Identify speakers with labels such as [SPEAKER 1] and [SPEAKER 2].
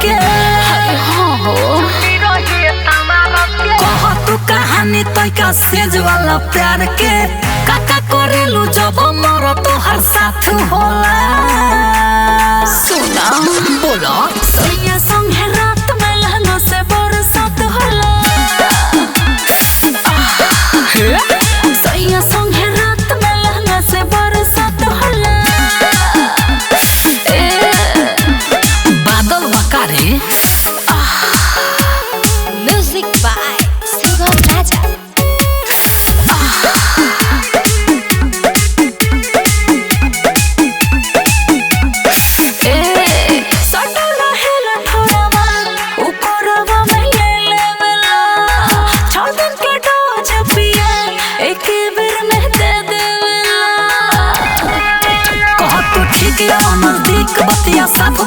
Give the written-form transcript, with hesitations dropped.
[SPEAKER 1] के
[SPEAKER 2] हाँ हो
[SPEAKER 1] कह तू कहानी तैका सेज वाला प्यार के काका करेलू जब मोर तो हर साथ होला
[SPEAKER 2] सुना
[SPEAKER 1] बोलो
[SPEAKER 2] सैया संगे रात में लहंगा से बरसात होला सैया संगे रात में लहंगा से बरसात होला
[SPEAKER 1] बादल बकारे
[SPEAKER 2] म्यूजिक बाय सुगम राजा
[SPEAKER 1] नजदीक बतिया साफ